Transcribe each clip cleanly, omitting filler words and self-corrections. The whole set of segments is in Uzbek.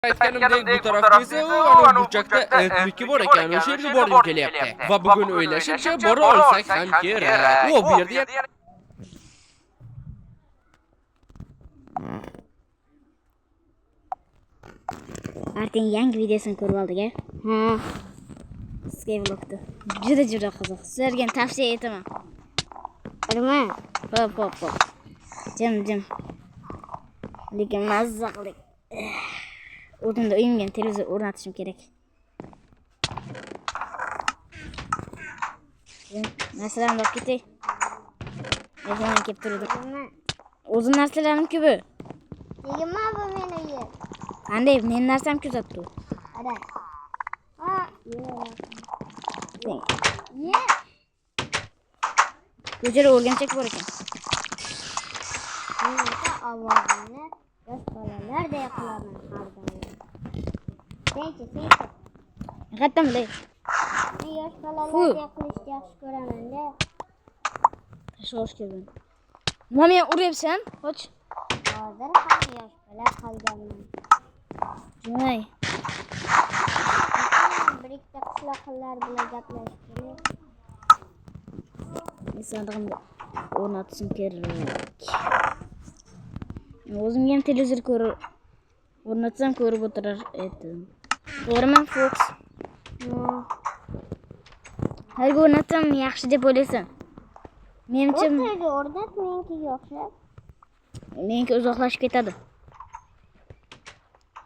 Aytganimdek bu tarafda esa u ana burchakda eltniki bor ekan, o'sha yerga borgim kelyapti. Va bugun o'ylashimcha bora olsak ham kerak. O bu yerda Artin yangi videosini ko'rib oldik-a? Ha. Skywalkda. Juda qiziq. Sizlarga tavsiya etaman. Nima? Hop. Jim. Lekin mazza qildik. O'zimda uyimga televizor o'rnatishim kerak. Narsalarni olib ketay. Mehmon kelib turdi. O'zim narsalarim-ku bu. Nima bu meni yer? Qanday? Men narsam kuzatdi. Ada. Ha, Ye. Ko'chada o'rganchak bor ekan. Menga ovozimni yosh bolalarday qilaman har doim. Sen. Qayerdan bilay? Men yosh bolalarday qilishni yaxshi ko'raman-da. Shosh keldim. Nima men uryapsan? Qoch. Hozir ham yosh bola qolganman. Joy. Bir ikkita qishloqlar bilan gaplashdim. Sandig'imda o'rnatishim kerak. O'zimga ham televizor o'rnatsam ko'rib o'tirar edim. To'g'rimi, Fox? Hayga o'rnatsam yaxshi deb o'ylaysan. Menimcha o'rnat, menkiga o'xshab. Meniki uzoqlashib ketadi.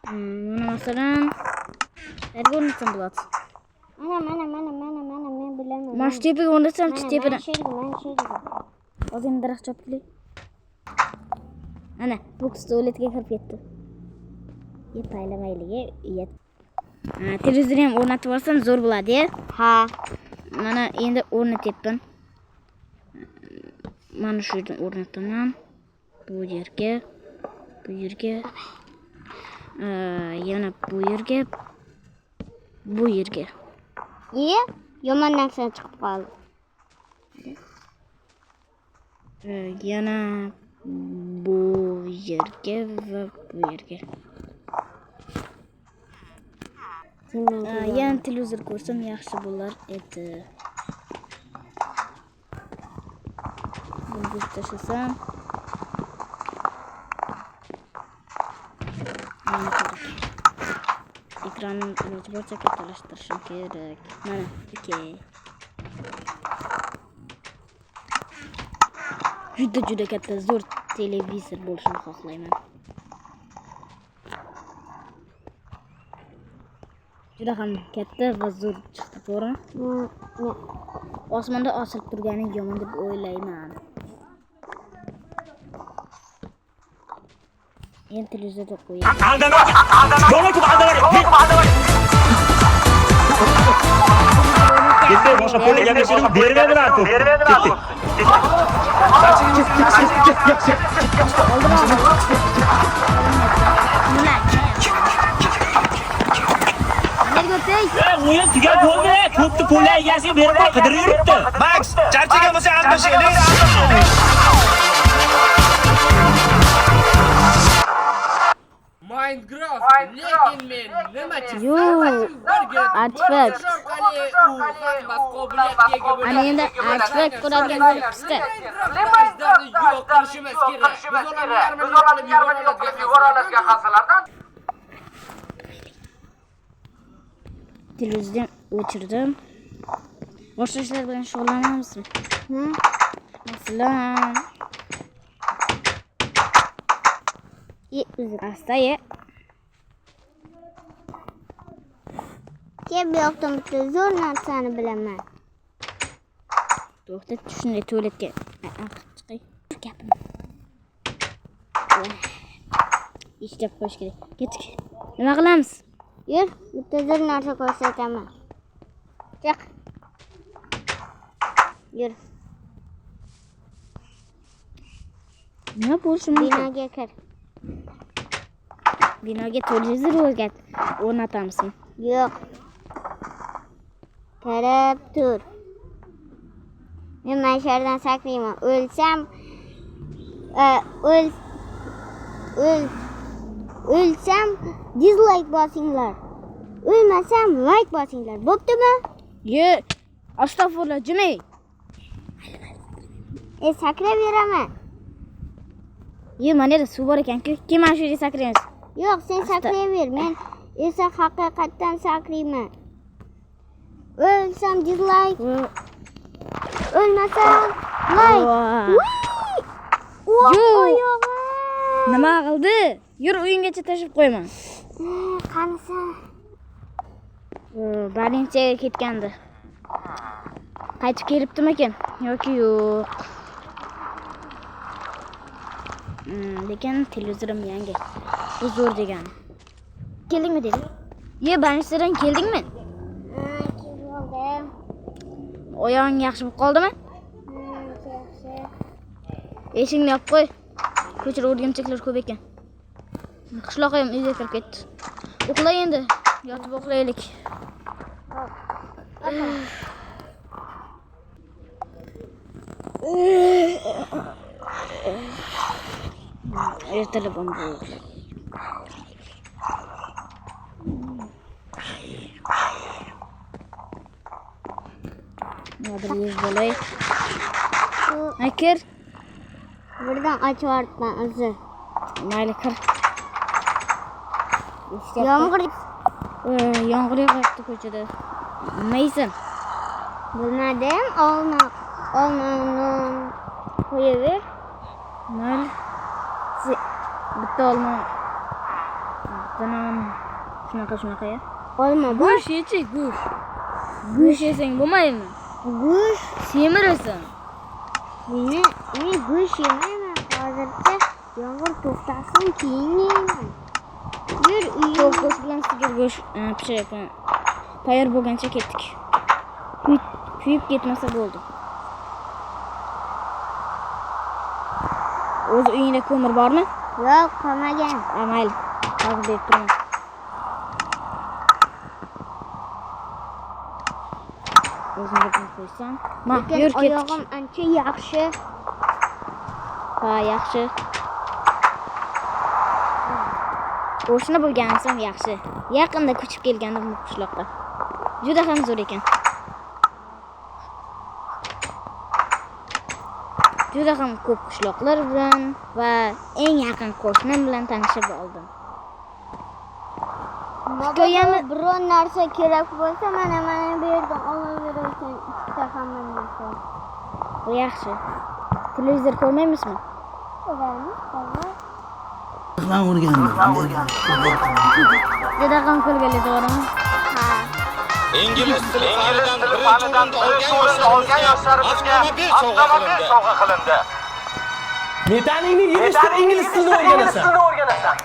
Mana masalan, qayerga o'rnatsam bo'ladi? Mana, men bilaman. Mana shu tepaga o'rnatsam, tepadan. Mana shu yerga. O'zim daraxt chopib kelay. Ana, Fox tualetiga kirib ketdi. Paylamayliga uyat. Televizorni ham o'rnatib olsam zo'r bo'ladi-ya. Ha. Mana endi o'rnatyapman. Mana shu yerdan o'rnataman. Bu yerga. Yana bu yerga. Yomon narsa chiqib qoldi. Yana bu yerga va bu yerga. Yana televizor ko'rsam yaxshi bo'lar edi. Buni tashlasam. Ekranni iloji boricha kattalashtirishim kerak. Mana, okey. Juda katta zo'r televizor bo'lishini xohlayman. Juda ham katta va zo'r chiqdi, to'g'rimi? Osmonda osilib turgani yomon deb o'ylayman. Endi televizorda qo'ying. Ketdi, boshqa qo'lga gaplashib bermadilar ku. Ketdi. O'yin tugal bo'ldi. Ko'pni qo'lga egasiga berib qidirib yuribdi. Max, charchagan bo'lsa almashaylik. Minecraft, lekin men nima chizsam, artefakt. Ana endi artefakt quradigan bo'libdi. yo'q qilishimiz kerak. Biz ularni yuboradigan hasalardan Televizorni o'chirdim. Boshqa ishlar bilan shug'ullanamizmi? Masalan, asta-ye. Kim yoqdan bitta zo'r narsani bilaman. To'xta, shunday tualetga chiqay. Gapim. Ishlab qo'yish kerak. Ketdik. Nima qilamiz? Yur, bitta zo'r narsa ko'rsataman. Chiq. Yur. Nima bo'lishi mumkin? Binoga kir. Binoga televizor o'rnatamizmi? Yo'q. Qarab tur. Men mana shu yerdan sakrayman. O'lsam o'lsam dislike bosinglar. O'lmasam like bosinglar. Bo'ptimi? Ye, astag'firullah, jinay. Sakraveraman. Ye, mana yerda suv bor ekan-ku. Kim mana shu yerga sakraymiz? Yo'q, sen sakraver. Men esa haqiqatdan sakrayman. O'lsam dislike, o'lmasam like. Yo'q. Nima qildi? Yur uyinggacha tashib qo'yman. Qanisa? Balinchaga ketgandi. Qaytib kelibdimikin yoki yo'q? Lekin televizorim yangi. Bu zo'r degani. Keldingmi dedi? Ye, banishdan keldingmi? Keldim. Oyog'ing yaxshi bo'lib qoldimi? Yaxshi. Eshikni yopib qo'y. Ko'chada o'rgimchaklar ko'p ekan. Qishloqqa ham uyga kirib ketdi. Uxlay endi. Yotib uxlaylik. Ertalab ham uxlaylik. Nadir yuz bo'lay. Akir. Buradan açıvertmen özür. Mayli kir. Yağmur Yomg'ir yog'yapti ko'chada. Nimaysan? bilmedim. Olma koyuver. Mayli. Bitta olma. Bitta non. Shunaqa ya. Olma bu. Go'sht yechi, go'sht. Go'sht yesang bo'lmaydimi? Kuş. Semirasan. Men kuş yemeyim. Hozircha yağmur to'xtasin keyin yeyman. Yur uyga. To'q go'sht bilan sigir go'sht pishiryapman. Tayyor bo'lgancha ketdik. Kuyib ketmasa bo'ldi. O'z uyingda ko'mir bormi? Yo'q, qolmagan. Mayli. Hozir deb turaman. O'zimga bir qo'ysam. Yur Lekin ketdik. oyog'im ancha yaxshi. Ha, yaxshi. Qo'shni bo'lgansam yaxshi. Yaqinda ko'chib kelgandim bu qishloqqa. Juda ham zo'r ekan. Juda ham ko'p qishloqlar bilan va eng yaqin qo'shnim bilan tanishib oldim. Hikoyani Biron narsa kerak bo'lsa, mana bu yerdan olaverasizlar. Ikkita hamma narsa. bu yaxshi. Televizor ko'rmaymizmi? Ko'ramiz. Lan o'rgandim. Juda ham ko'rgili to'g'rimi? Ha. İngiliz tili fanidan birinchi o'rinda olgan yoshlarimizga avtomobil sovg'a qilindi. Metaningni ingliz tilini o'rganasan.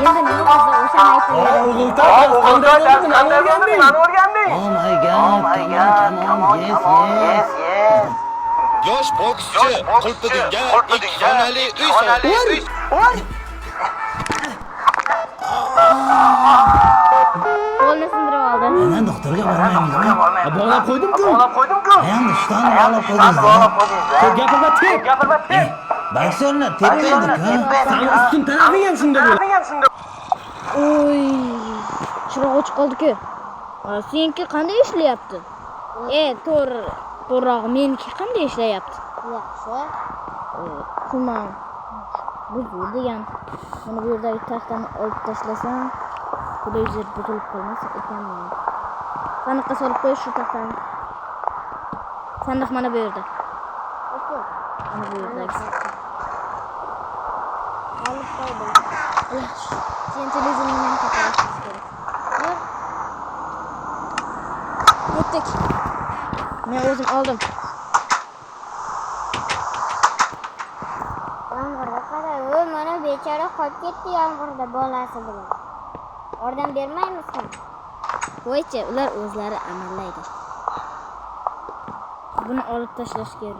Endi nima bo'lsa o'shani aytib Qanday o'rganding? Oh my god, come on, yes. Yosh bokschi qulpidinga ikki xonali uy sovg'a. qo'lni sindirib oldi. Ana doktorga bormaymizmi? Bog'lab qo'ydim-ku. Ayağını şutan bağlap koydunuz. Gapirma tep. Boksörlar tepmaydik ha. Seni ustun tarafing ham shunda bo'ladi. Oy, chiroq o'chib qoldi-ku. Seniki qanday ishlayapti? To'g'rirog'i meniki qanday ishlayapti? Yaxshi. Qulman. Bu zo'r degan. Mana bu yerdagi taxtani olib tashlasam, televizor buzilib qolmasa ekanman. Sandiqqa solib qo'yish shu taxtani. Sandiq mana bu yerda. Mana bu yerdagi. Olib qo'ydim. Yaxshi. Sen televizorni men taqalashimiz kerak. Yetdik. Men o'zim oldim. Yomg'irga qarang, mana bechora qolib ketdi yomg'irda bolasi bilan. Yordam bermaymizmi? Qo'ychi, ular o'zlari amallaydi. Buni olib tashlash kerak.